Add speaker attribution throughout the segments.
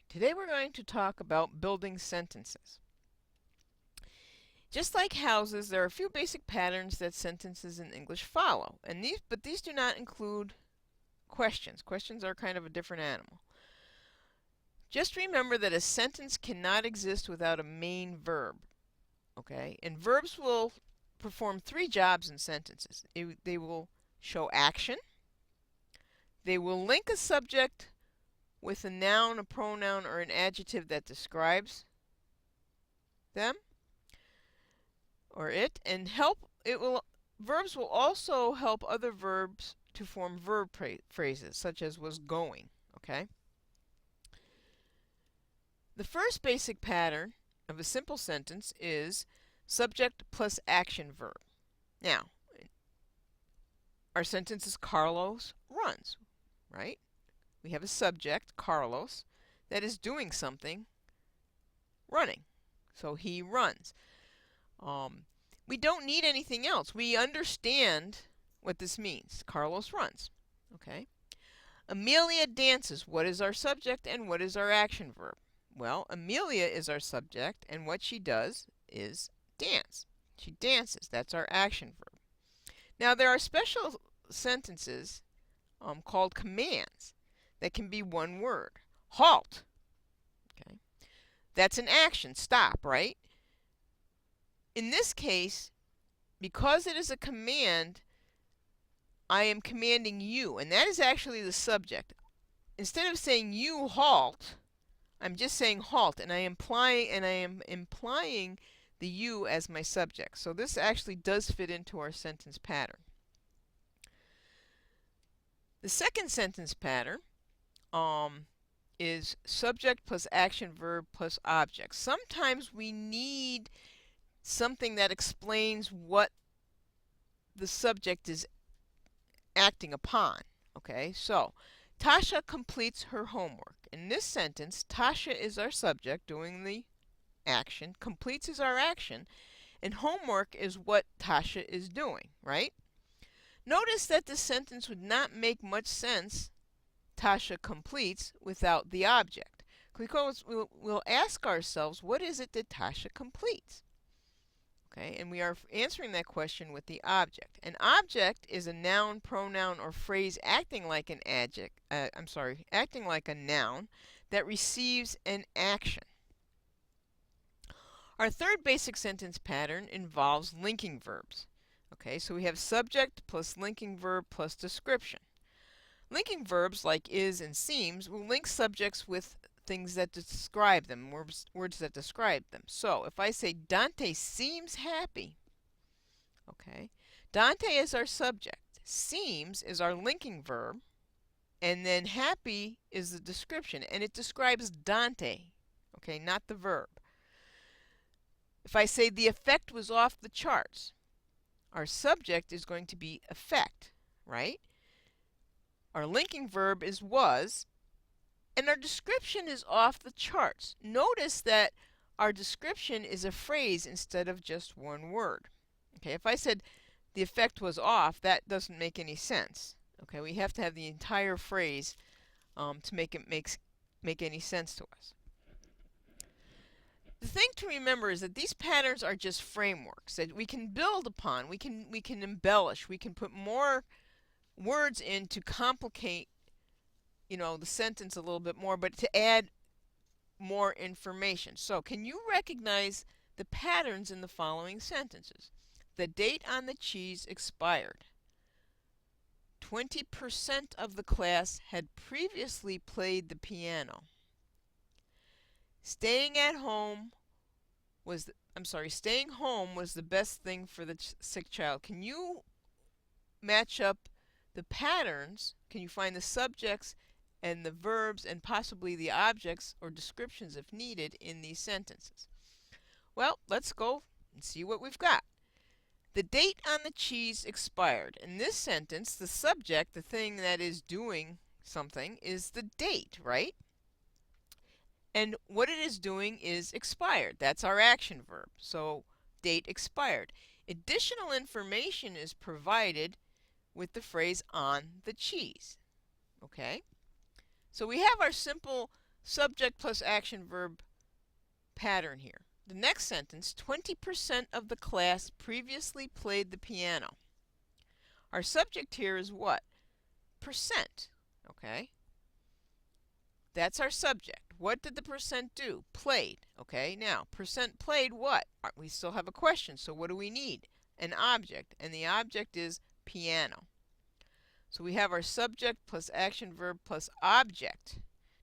Speaker 1: Today we're going to talk about building sentences. Just like houses, there are a few basic patterns that sentences in English follow, and these do not include questions. Questions are kind of a different animal. Just remember that a sentence cannot exist without a main verb, okay? And verbs will perform three jobs in sentences. They will show action, they will link a subject with a noun, a pronoun, or an adjective that describes them or it, and verbs will also help other verbs to form verb phrases, such as was going, okay? The first basic pattern of a simple sentence is subject plus action verb. Now, our sentence is Carlos runs, right? We have a subject, Carlos, that is doing something, running. So he runs. We don't need anything else. We understand what this means. Carlos runs. Okay? Amelia dances. What is our subject and what is our action verb? Well, Amelia is our subject, and what she does is dance. She dances. That's our action verb. Now, there are special sentences called commands that can be one word. Halt. Okay? That's an action. Stop, right? In this case, because it is a command, I am commanding you, and that is actually the subject. Instead of saying you halt, I'm just saying halt, and I am implying the you as my subject. So this actually does fit into our sentence pattern. The second sentence pattern is subject plus action verb plus object. Sometimes we need something that explains what the subject is acting upon. Okay, so Tasha completes her homework. In this sentence, Tasha is our subject doing the action, completes is our action, and homework is what Tasha is doing, right? Notice that this sentence would not make much sense, Tasha completes, without the object. Because we'll ask ourselves, what is it that Tasha completes? Okay, and we are answering that question with the object. An object is a noun, pronoun, or phrase acting like an acting like a noun that receives an action. Our third basic sentence pattern involves linking verbs. Okay, so we have subject plus linking verb plus description. Linking verbs like is and seems will link subjects with things that describe them, words that describe them. So if I say Dante seems happy, okay, Dante is our subject, seems is our linking verb, and then happy is the description, and it describes Dante, okay, not the verb. If I say the effect was off the charts, our subject is going to be effect, right? Our linking verb is was, and our description is off the charts. Notice that our description is a phrase instead of just one word. Okay, if I said the effect was off, that doesn't make any sense. Okay, we have to have the entire phrase to make it make any sense to us. The thing to remember is that these patterns are just frameworks that we can build upon. We can embellish. We can put more words in to complicate the sentence a little bit more, but to add more information. So, can you recognize the patterns in the following sentences? The date on the cheese expired. 20% of the class had previously played the piano. Staying home was the best thing for the sick child. Can you match up the patterns? Can you find the subjects and the verbs and possibly the objects or descriptions if needed in these sentences? Well, let's go and see what we've got. The date on the cheese expired. In this sentence, the subject, the thing that is doing something, is the date, right? And what it is doing is expired. That's our action verb. So, date expired. Additional information is provided with the phrase on the cheese. Okay? So we have our simple subject plus action verb pattern here. The next sentence, 20% of the class previously played the piano. Our subject here is what? Percent. Okay? That's our subject. What did the percent do? Played. Okay? Now, percent played what? We still have a question, so what do we need? An object, and the object is piano. So we have our subject plus action verb plus object.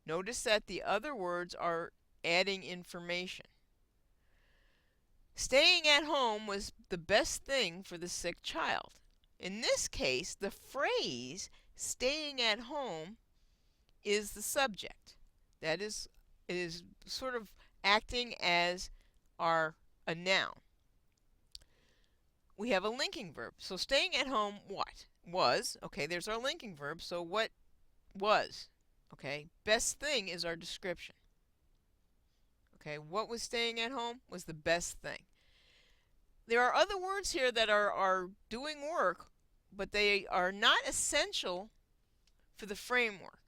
Speaker 1: Notice that the other words are adding information. Staying at home was the best thing for the sick child. In this case, the phrase staying at home is the subject. That is, it is sort of acting as a noun. We have a linking verb. So staying at home, what? Was. Okay, there's our linking verb. So what was? Okay, best thing is our description. Okay, what was staying at home was the best thing. There are other words here that are doing work, but they are not essential for the framework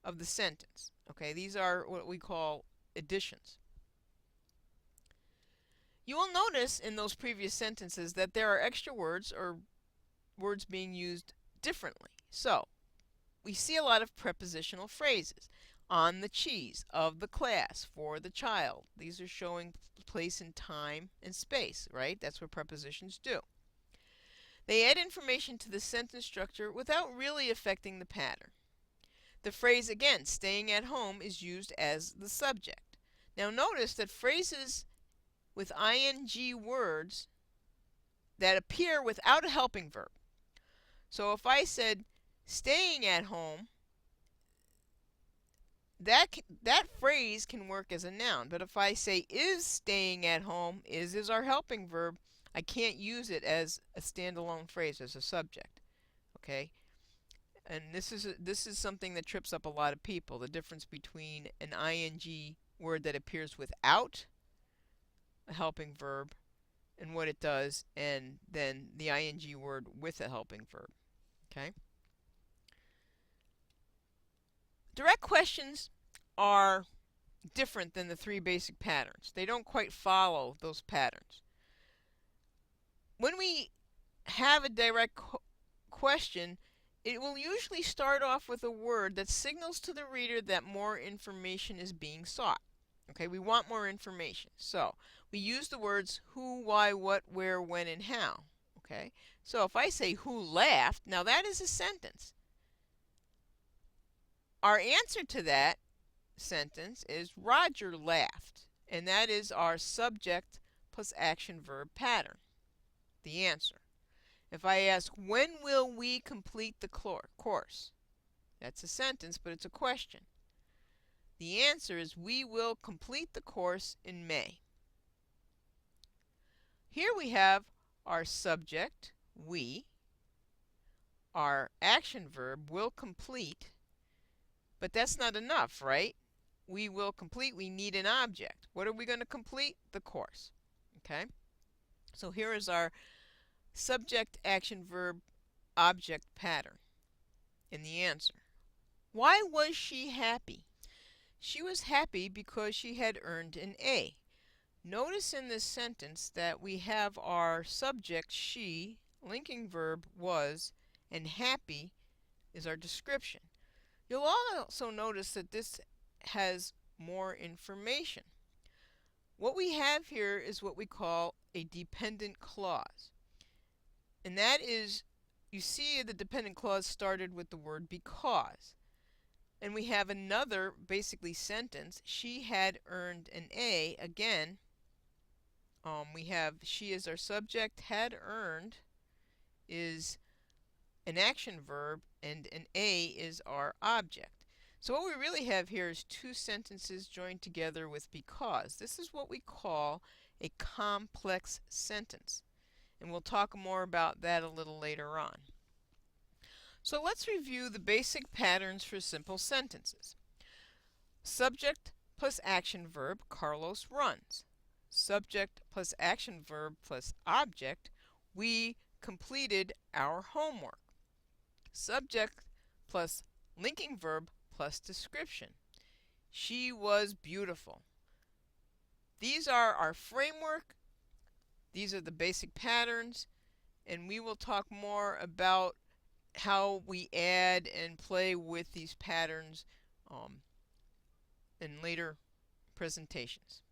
Speaker 1: of the sentence. Okay, these are what we call additions. You will notice in those previous sentences that there are extra words or words being used differently. So, we see a lot of prepositional phrases. On the cheese, of the class, for the child. These are showing place in time and space, right? That's what prepositions do. They add information to the sentence structure without really affecting the pattern. The phrase, again, staying at home, is used as the subject. Now notice that phrases with ing words that appear without a helping verb. So if I said staying at home, that phrase can work as a noun. But if I say is staying at home, is our helping verb, I can't use it as a standalone phrase, as a subject. Okay? And this is something that trips up a lot of people, the difference between an ing word that appears without a helping verb and what it does, and then the ing word with a helping verb. Okay? Direct questions are different than the three basic patterns. They don't quite follow those patterns. When we have a direct question, it will usually start off with a word that signals to the reader that more information is being sought. Okay, we want more information. So, we use the words who, why, what, where, when, and how. Okay? So, if I say who laughed, now that is a sentence. Our answer to that sentence is Roger laughed, and that is our subject plus action verb pattern, the answer. If I ask, when will we complete the course? That's a sentence, but it's a question. The answer is, we will complete the course in May. Here we have our subject, we, our action verb, will complete, but that's not enough, right? We will complete, we need an object. What are we going to complete? The course. Okay? So here is our subject, action, verb, object pattern in the answer. Why was she happy? She was happy because she had earned an A. Notice in this sentence that we have our subject, she, linking verb, was, and happy is our description. You'll also notice that this has more information. What we have here is what we call a dependent clause. And that is, you see the dependent clause started with the word because. And we have another, basically, sentence. She had earned an A. Again, we have she is our subject, had earned is an action verb, and an A is our object. So what we really have here is two sentences joined together with because. This is what we call a complex sentence. And we'll talk more about that a little later on. So let's review the basic patterns for simple sentences. Subject plus action verb, Carlos runs. Subject plus action verb plus object, we completed our homework. Subject plus linking verb plus description. She was beautiful. These are our framework. These are the basic patterns, and we will talk more about how we add and play with these patterns in later presentations.